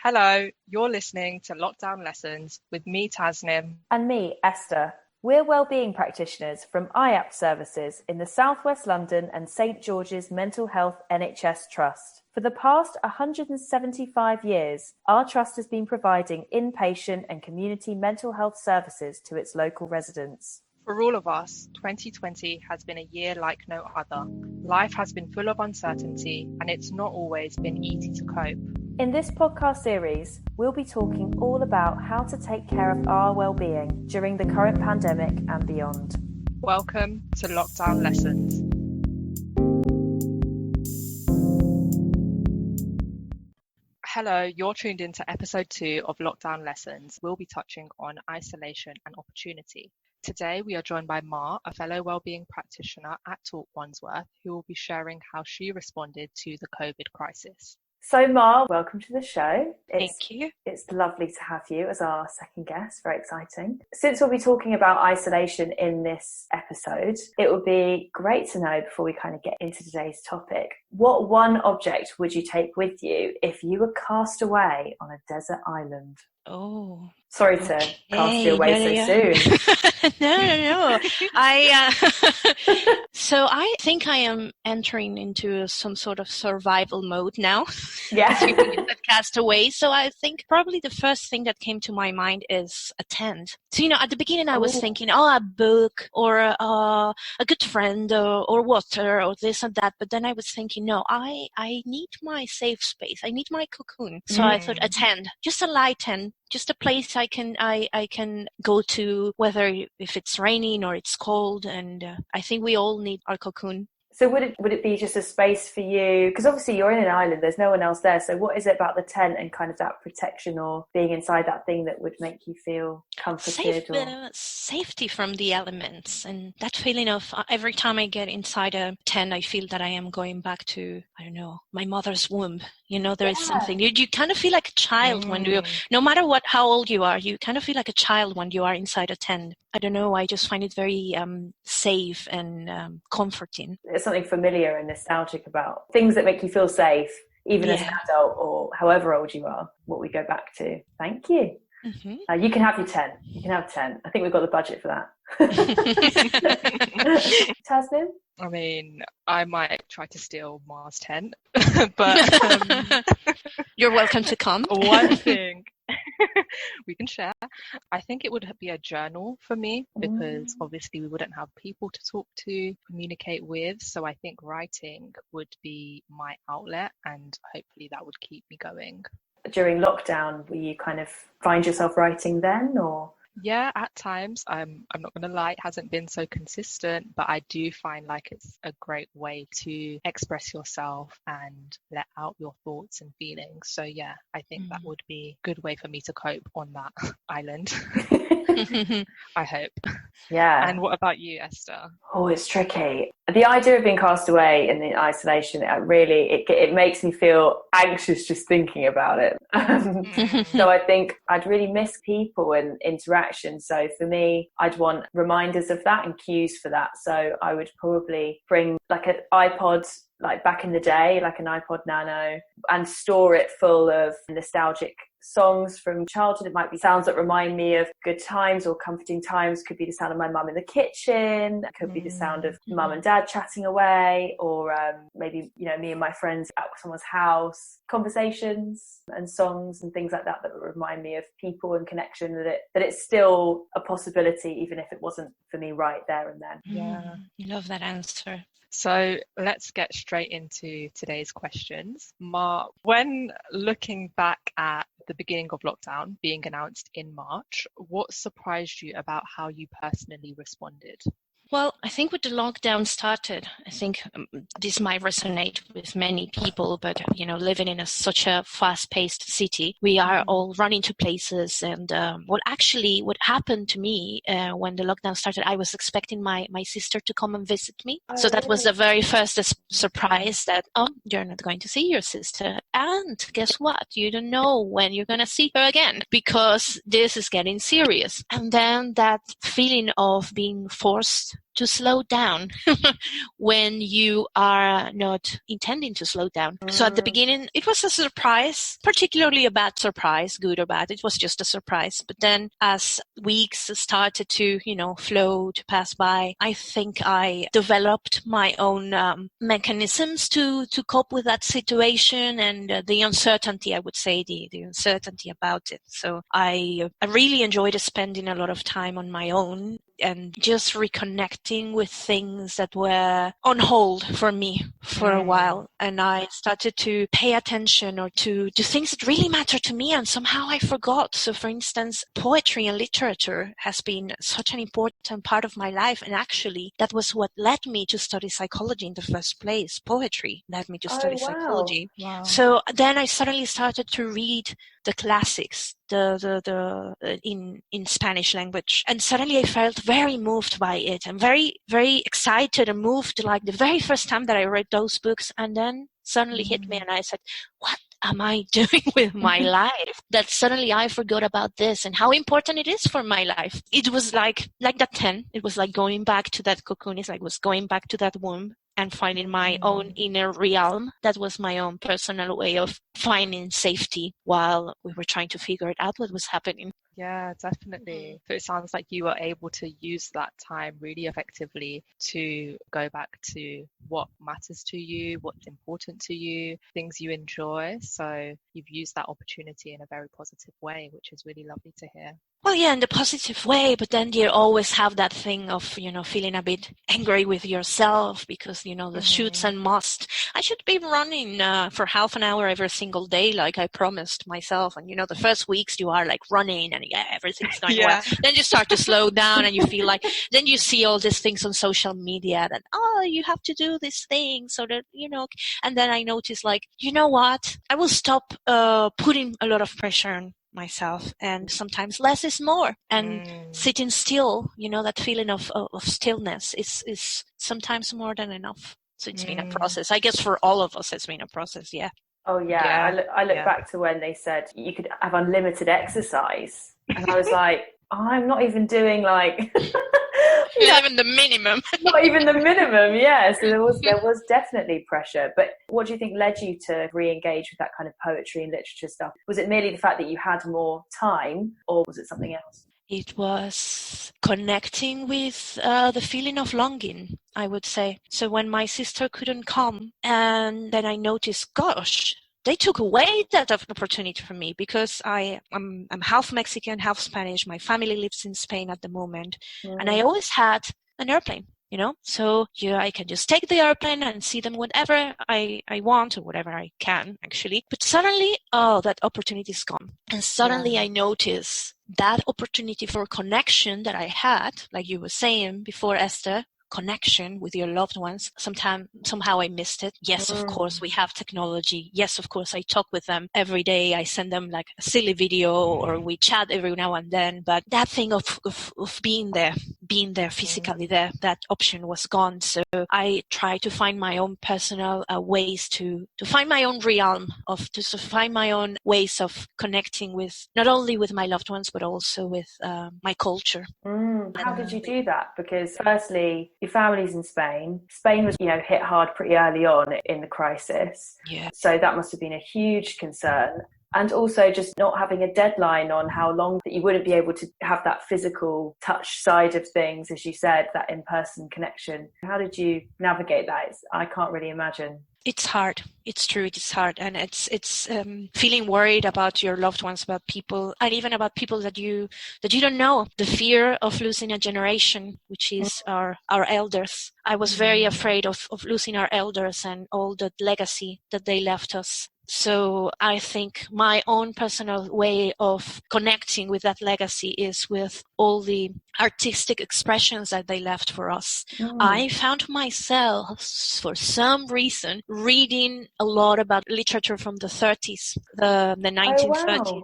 Hello, you're listening to Lockdown Lessons with me, Tasnim. And me, Esther. We're Wellbeing Practitioners from IAP Services in the South West London and St George's Mental Health NHS Trust. For the past 175 years, our trust has been providing inpatient and community mental health services to its local residents. For all of us, 2020 has been a year like no other. Life has been full of uncertainty, and it's not always been easy to cope. In this podcast series, we'll be talking all about how to take care of our well-being during the current pandemic and beyond. Welcome to Lockdown Lessons. Hello, you're tuned into episode 2 of Lockdown Lessons. We'll be touching on isolation and opportunity. Today, we are joined by Ma, a fellow wellbeing practitioner at Talk Wandsworth, who will be sharing how she responded to the COVID crisis. So Ma, welcome to the show. Thank you. It's lovely to have you as our second guest. Very exciting. Since we'll be talking about isolation in this episode, it would be great to know, before we kind of get into today's topic, what one object would you take with you if you were cast away on a desert island? Oh, sorry to cast you away so soon. No. So I think I am entering into some sort of survival mode now. Yeah. Cast away. So I think probably the first thing that came to my mind is a tent. So, at the beginning I was thinking, a book or a good friend or water or this and that. But then I was thinking, no, I need my safe space. I need my cocoon. So I thought a tent, just a light tent. Just a place I can go to, whether if it's raining or it's cold, and I think we all need our cocoon. So would it be just a space for you? Because obviously you're in an island, there's no one else there. So what is it about the tent and kind of that protection or being inside that thing that would make you feel comforted? Safety from the elements, and that feeling of every time I get inside a tent, I feel that I am going back to, I don't know, my mother's womb. There is something, you kind of feel like a child when you, no matter how old you are, you kind of feel like a child when you are inside a tent. I don't know, I just find it very safe and comforting. There's something familiar and nostalgic about things that make you feel safe, even as an adult or however old you are, what we go back to. Thank you. Mm-hmm. You can have your 10. You can have 10. I think we've got the budget for that. Tasnim? I mean, I might try to steal Ma's tent, but you're welcome to come. One thing we can share. I think it would be a journal for me, because obviously we wouldn't have people to talk to, communicate with. So I think writing would be my outlet, and hopefully that would keep me going. During lockdown, will you kind of find yourself writing then, or? Yeah, at times. I'm not going to lie, it hasn't been so consistent, but I do find like it's a great way to express yourself and let out your thoughts and feelings. So yeah, I think that would be a good way for me to cope on that island. I hope. Yeah. And what about you, Esther? Oh, it's tricky. The idea of being cast away in the isolation, it makes me feel anxious just thinking about it. So I think I'd really miss people and interaction. So for me, I'd want reminders of that and cues for that. So I would probably bring like an iPod, like back in the day, like an iPod Nano, and store it full of nostalgic songs from childhood. It might be sounds that remind me of good times or comforting times. Could be the sound of my mum in the kitchen, could be the sound of mum and dad chatting away, or maybe me and my friends at someone's house, conversations and songs and things like that would remind me of people and connection, that it's still a possibility even if it wasn't for me right there and then. Yeah, love that answer. So let's get straight into today's questions. Ma, when looking back at the beginning of lockdown being announced in March, what surprised you about how you personally responded? Well, I think when the lockdown started, I think this might resonate with many people, but, living in such a fast-paced city, we are all running to places. And what happened to me when the lockdown started, I was expecting my sister to come and visit me. So that was the very first surprise that, you're not going to see your sister. And guess what? You don't know when you're going to see her again, because this is getting serious. And then that feeling of being forced slow down when you are not intending to slow down. So at the beginning, it was a surprise, particularly a bad surprise, good or bad. It was just a surprise. But then as weeks started to, flow, to pass by, I think I developed my own mechanisms to cope with that situation and the uncertainty, I would say, the uncertainty about it. So I really enjoyed spending a lot of time on my own and just reconnecting with things that were on hold for me for a while. And I started to pay attention or to things that really matter to me, and somehow I forgot. So for instance, poetry and literature has been such an important part of my life. And actually, that was what led me to study psychology in the first place. Poetry led me to study psychology. Wow. So then I suddenly started to read the classics, in Spanish language. And suddenly I felt very moved by it and very, very excited and moved, like the very first time that I read those books. And then suddenly hit me and I said, what am I doing with my life? That suddenly I forgot about this and how important it is for my life. It was like that 10. It was like going back to that cocoon. It's like was going back to that womb and finding my own inner realm. That was my own personal way of finding safety while we were trying to figure out what was happening. Yeah, definitely. So it sounds like you were able to use that time really effectively to go back to what matters to you, what's important to you, things you enjoy. So you've used that opportunity in a very positive way, which is really lovely to hear. Well, yeah, in the positive way, but then you always have that thing of, feeling a bit angry with yourself because, the shoots and must. I should be running for half an hour every single day like I promised myself. And, the first weeks you are like running and everything's going well. Then you start to slow down and you feel like, then you see all these things on social media that, you have to do this thing so that, and then I notice like, you know what? I will stop putting a lot of pressure on myself, and sometimes less is more, and sitting still, that feeling of stillness is sometimes more than enough. So it's been a process. I guess for all of us it's been a process. I look back to when they said you could have unlimited exercise, and I was like, I'm not even doing like not even the minimum. Not even the minimum, yeah. So there was definitely pressure. But what do you think led you to re-engage with that kind of poetry and literature stuff? Was it merely the fact that you had more time, or was it something else? It was connecting with the feeling of longing, I would say. So when my sister couldn't come, and then I noticed, gosh, they took away that opportunity from me because I'm half Mexican, half Spanish. My family lives in Spain at the moment. And I always had an airplane, So I can just take the airplane and see them whenever I want or whatever I can, actually. But suddenly, that opportunity is gone. And suddenly I notice that opportunity for connection that I had, like you were saying before, Esther, connection with your loved ones. Somehow I missed it. Yes, of course, we have technology. Yes, of course, I talk with them every day. I send them like a silly video or we chat every now and then. But that thing of being there physically there, that option was gone. So I try to find my own personal ways to find my own realm to find my own ways of connecting with, not only with my loved ones, but also with my culture. How did you do that? Because firstly, your family's in Spain. Spain was, hit hard pretty early on in the crisis. Yeah. So that must have been a huge concern. And also just not having a deadline on how long that you wouldn't be able to have that physical touch side of things, as you said, that in-person connection. How did you navigate that? I can't really imagine. It's hard. It's true. It's hard. And it's feeling worried about your loved ones, about people, and even about people that you don't know. The fear of losing a generation, which is our elders. I was very afraid of losing our elders and all the legacy that they left us. So I think my own personal way of connecting with that legacy is with all the artistic expressions that they left for us. I found myself, for some reason, reading a lot about literature from the 30s, the 1930s.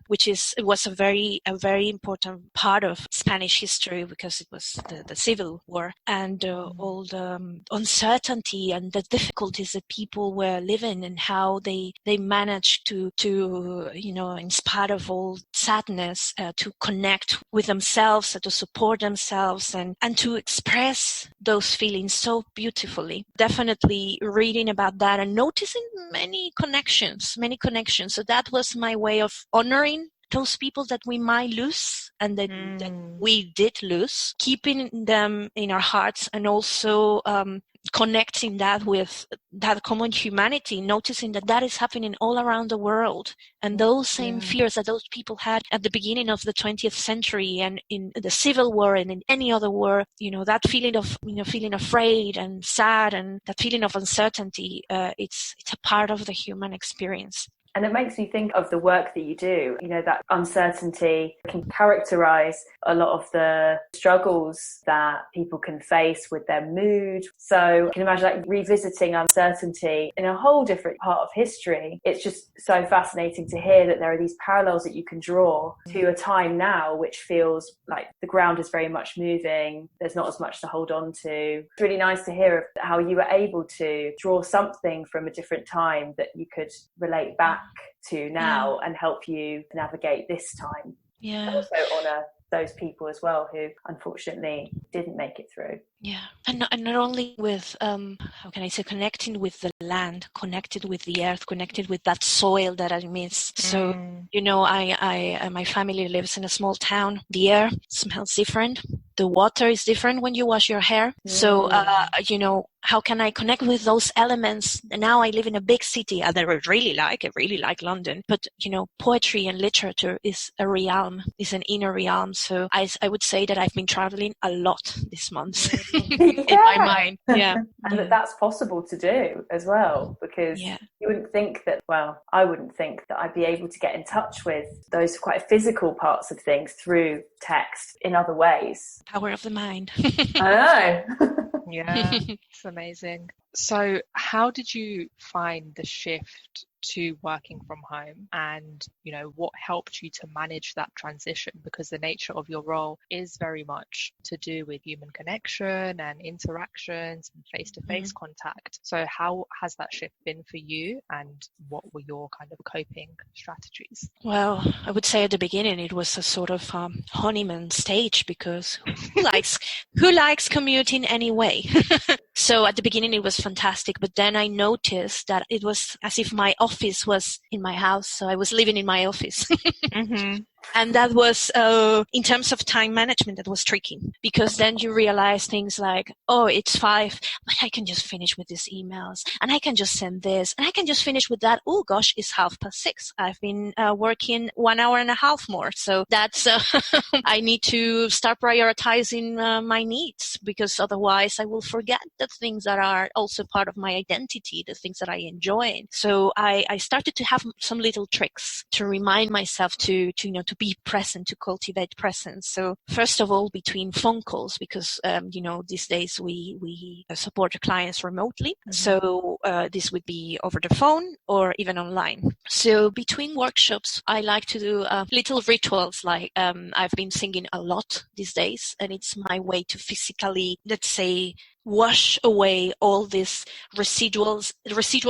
which was a very important part of Spanish history, because it was the Civil War, and all the uncertainty and the difficulties that people were living, and how they managed to in spite of all sadness, to connect with themselves, to support themselves, and to express those feelings so beautifully. Definitely reading about that and noticing many connections. So that was my way of honoring those people that we might lose and that we did lose, keeping them in our hearts, and also connecting that with that common humanity, noticing that is happening all around the world, and those same fears that those people had at the beginning of the 20th century and in the Civil War and in any other war, that feeling of feeling afraid and sad, and that feeling of uncertainty, it's a part of the human experience. And it makes me think of the work that you do. That uncertainty can characterize a lot of the struggles that people can face with their mood. So you can imagine revisiting uncertainty in a whole different part of history. It's just so fascinating to hear that there are these parallels that you can draw to a time now which feels like the ground is very much moving. There's not as much to hold on to. It's really nice to hear how you were able to draw something from a different time that you could relate back to now and help you navigate this time. And also honour those people as well who unfortunately didn't make it through. And not only with how can I say, connecting with the land, connected with the earth, connected with that soil that I miss. So I my family lives in a small town. The air smells different. The water is different when you wash your hair. So how can I connect with those elements? And now I live in a big city that I really like London. But poetry and literature is a realm, is an inner realm. So I would say that I've been traveling a lot this month. In my mind. And that's possible to do as well, because you wouldn't think that, I wouldn't think that I'd be able to get in touch with those quite physical parts of things through text in other ways. Power of the mind. I know. It's amazing. So how did you find the shift to working from home, and what helped you to manage that transition, because the nature of your role is very much to do with human connection and interactions and face-to-face contact. So how has that shift been for you, and what were your kind of coping strategies? Well, I would say at the beginning it was a sort of honeymoon stage, because who likes commuting anyway? So at the beginning it was fantastic, but then I noticed that it was as if my office was in my house, so I was living in my office. And that was, in terms of time management, that was tricky, because then you realize things like, it's 5, but I can just finish with these emails, and I can just send this, and I can just finish with that. Oh gosh, it's 6:30. I've been working 1 hour and a half more. So that's, I need to start prioritizing my needs, because otherwise I will forget the things that are also part of my identity, the things that I enjoy. So I started to have some little tricks to remind myself to be present, to cultivate presence. So first of all, between phone calls, because these days we support the clients remotely. So this would be over the phone or even online. So between workshops, I like to do little rituals, like I've been singing a lot these days, and it's my way to physically, let's say, wash away all these residual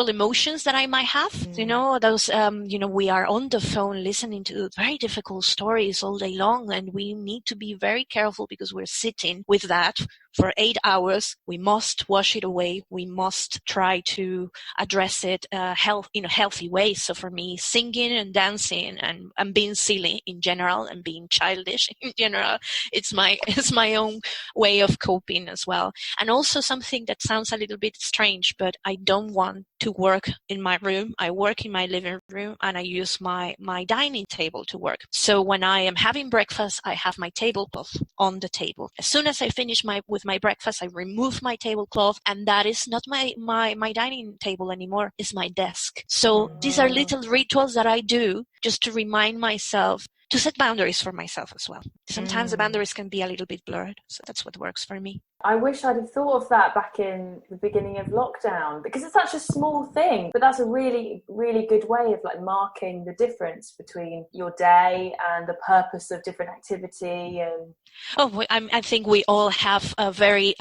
emotions that I might have. Those, we are on the phone listening to very difficult stories all day long, and we need to be very careful, because we're sitting with that for 8 hours. We must wash it away. We must try to address it in a healthy way. So for me, singing and dancing and being silly in general and being childish in general, it's my own way of coping as well. And also something that sounds a little bit strange, but I don't want to work in my room. I work in my living room, and I use my dining table to work. So when I am having breakfast, I have my tablecloth on the table. As soon as I finish with my breakfast, I remove my tablecloth, and that is not my dining table anymore. It's my desk. So these are little rituals that I do just to remind myself to set boundaries for myself as well. Sometimes the boundaries can be a little bit blurred, so that's what works for me. I wish I'd have thought of that back in the beginning of lockdown, because it's such a small thing, but that's a really, really good way of like marking the difference between your day and the purpose of different activity. And I think we all have a very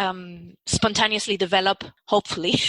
spontaneously develop, hopefully,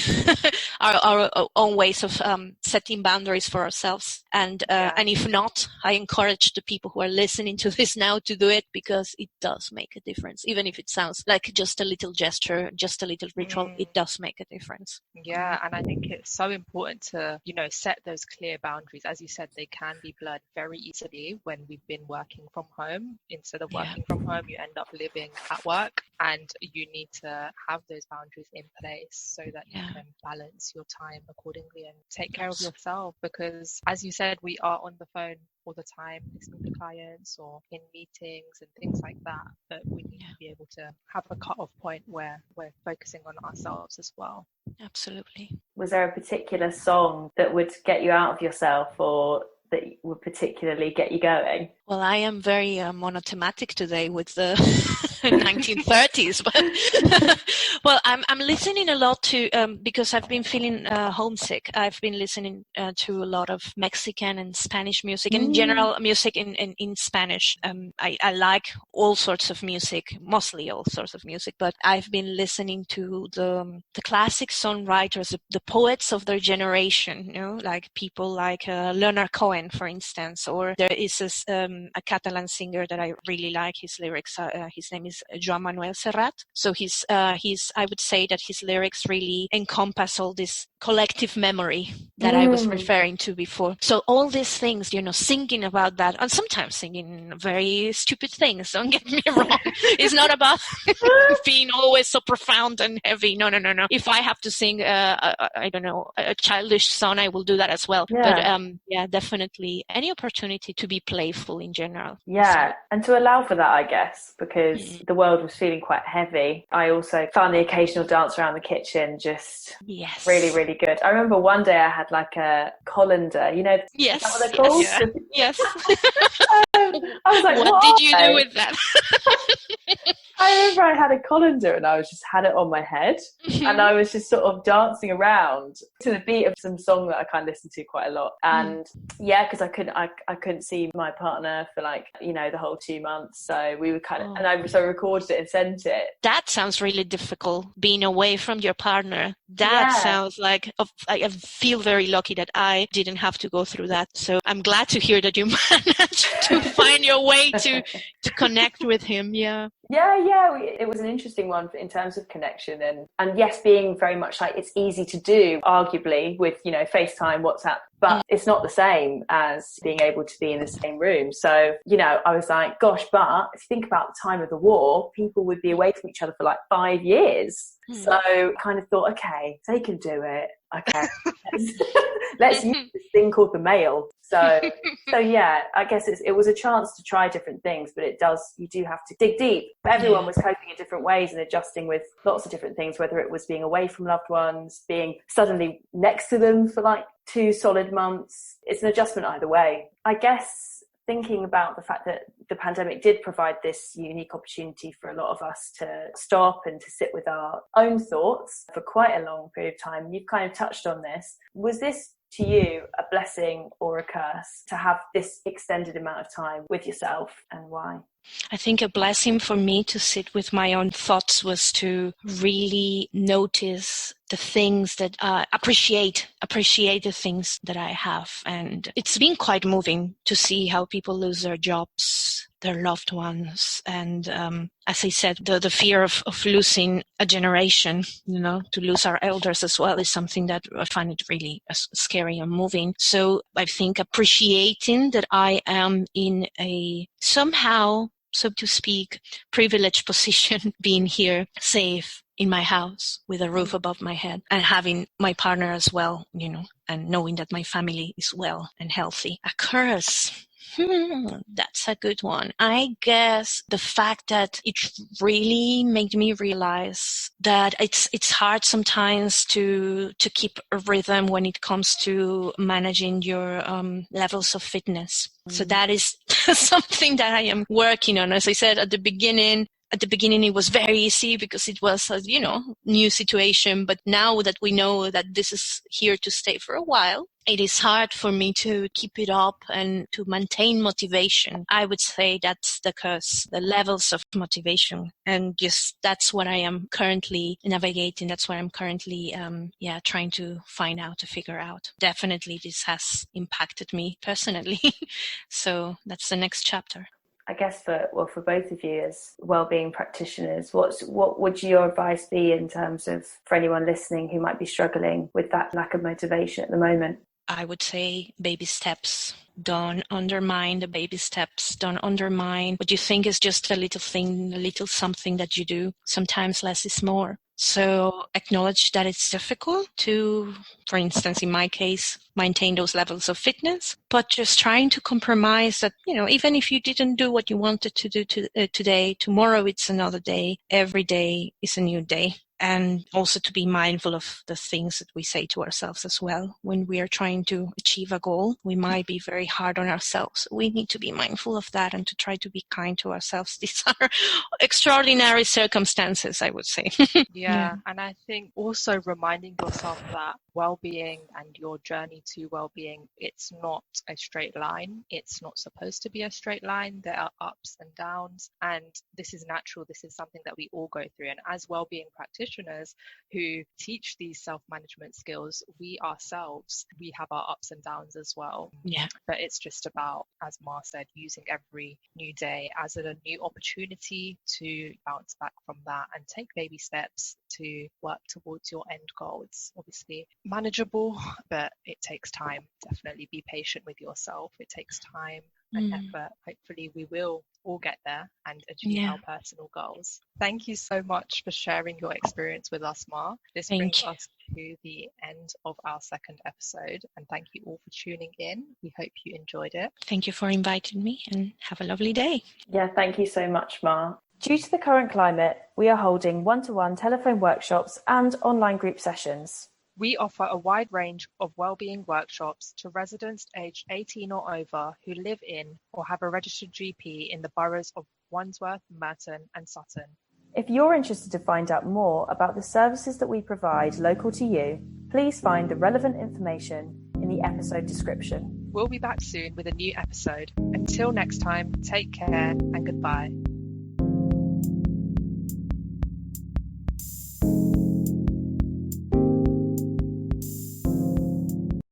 our own ways of setting boundaries for ourselves. And if not, I encourage the people who are listening to this now to do it, because it does make a difference. Even if it sounds like just a little gesture, just a little ritual, it does make a difference. Yeah, and I think it's so important to, set those clear boundaries. As you said, they can be blurred very easily when we've been working from home. Instead of working from home, you end up living at work, and you need to have those boundaries in place so that you can balance your time accordingly and take care of yourself. Because as you said, we are on the phone all the time, listening to clients or in meetings and things like that, but we need to be able to have a cut-off point where we're focusing on ourselves as well. Absolutely. Was there a particular song that would get you out of yourself, or that would particularly get you going? Well, I am very monothematic today with the 1930s, but well, I'm listening a lot to because I've been feeling homesick. I've been listening to a lot of Mexican and Spanish music, and in general music in Spanish. I like all sorts of music, mostly all sorts of music, but I've been listening to the classic songwriters, the poets of their generation. Like people like Leonard Cohen, for instance, or there is this, a Catalan singer that I really like his lyrics. His name is Joan Manuel Serrat. So I would say that his lyrics really encompass all this collective memory that I was referring to before. So all these things, singing about that, and sometimes singing very stupid things, don't get me wrong. It's not about being always so profound and heavy. No. If I have to sing, I don't know, a childish song, I will do that as well. Yeah. But definitely any opportunity to be playful in general. Yeah, and to allow for that, I guess, because the world was feeling quite heavy. I also found the occasional dance around the kitchen just really, really good. I remember one day I had like a colander, Yes, is that what they're called? Yes. I was like, what did you do with that? I remember I had a colander and I had it on my head, and I was just sort of dancing around to the beat of some song that I kind of listened to quite a lot. And because I couldn't see my partner for like, the whole 2 months. So we were and I recorded it and sent it. That sounds really difficult, being away from your partner. That sounds like, I feel very lucky that I didn't have to go through that. So I'm glad to hear that you managed to find your way to connect with him. Yeah. It was an interesting one in terms of connection, and yes, being very much like, it's easy to do arguably with FaceTime, WhatsApp, but it's not the same as being able to be in the same room. So I was like, gosh, but if you think about the time of the war, people would be away from each other for like 5 years. So kind of thought, okay, they can do it. Okay, let's use this thing called the mail. So yeah, I guess it was a chance to try different things, but you do have to dig deep. Everyone was coping in different ways and adjusting with lots of different things, whether it was being away from loved ones, being suddenly next to them for like 2 solid months. It's an adjustment either way. I guess thinking about the fact that the pandemic did provide this unique opportunity for a lot of us to stop and to sit with our own thoughts for quite a long period of time. You've kind of touched on this. Was this, to you, a blessing or a curse to have this extended amount of time with yourself, and why? I think a blessing for me to sit with my own thoughts was to really notice the things that appreciate the things that I have. And it's been quite moving to see how people lose their jobs, their loved ones. And as I said, the fear of losing a generation, to lose our elders as well, is something that I find it really scary and moving. So I think appreciating that I am in a somehow, so to speak, privileged position, being here safe in my house with a roof above my head, and having my partner as well, and knowing that my family is well and healthy. A curse. That's a good one. I guess the fact that it really made me realize that it's hard sometimes to keep a rhythm when it comes to managing your levels of fitness. So that is something that I am working on. As I said at the beginning, it was very easy because it was a, new situation. But now that we know that this is here to stay for a while, it is hard for me to keep it up and to maintain motivation. I would say that's the curse, the levels of motivation. And just that's what I am currently navigating. That's what I'm currently, trying to find out, to figure out. Definitely this has impacted me personally. So that's the next chapter. I guess for both of you as wellbeing practitioners, what would your advice be in terms of for anyone listening who might be struggling with that lack of motivation at the moment? I would say baby steps. Don't undermine the baby steps. Don't undermine what you think is just a little thing, a little something that you do. Sometimes less is more. So acknowledge that it's difficult to, for instance, in my case, maintain those levels of fitness, but just trying to compromise that, even if you didn't do what you wanted to do today, tomorrow it's another day. Every day is a new day. And also to be mindful of the things that we say to ourselves as well. When we are trying to achieve a goal, we might be very hard on ourselves. We need to be mindful of that and to try to be kind to ourselves. These are extraordinary circumstances, I would say. Yeah. And I think also reminding yourself that well-being and your journey to well-being, it's not a straight line. It's not supposed to be a straight line. There are ups and downs, and this is natural. This is something that we all go through. And as well-being practitioners who teach these self-management skills, we ourselves, we have our ups and downs as well. Yeah. But it's just about, as Ma said, using every new day as a new opportunity to bounce back from that and take baby steps to work towards your end goal. It's obviously manageable, but it takes time. Definitely be patient with yourself. It takes time and effort. Hopefully we will all get there and achieve our personal goals. Thank you so much for sharing your experience with us, Ma. This brings us to the end of our second episode, and thank you all for tuning in. We hope you enjoyed it. Thank you for inviting me, and have a lovely day. Yeah, thank you so much, Ma. Due to the current climate, we are holding one-to-one telephone workshops and online group sessions. We offer a wide range of wellbeing workshops to residents aged 18 or over who live in or have a registered GP in the boroughs of Wandsworth, Merton and Sutton. If you're interested to find out more about the services that we provide local to you, please find the relevant information in the episode description. We'll be back soon with a new episode. Until next time, take care and goodbye.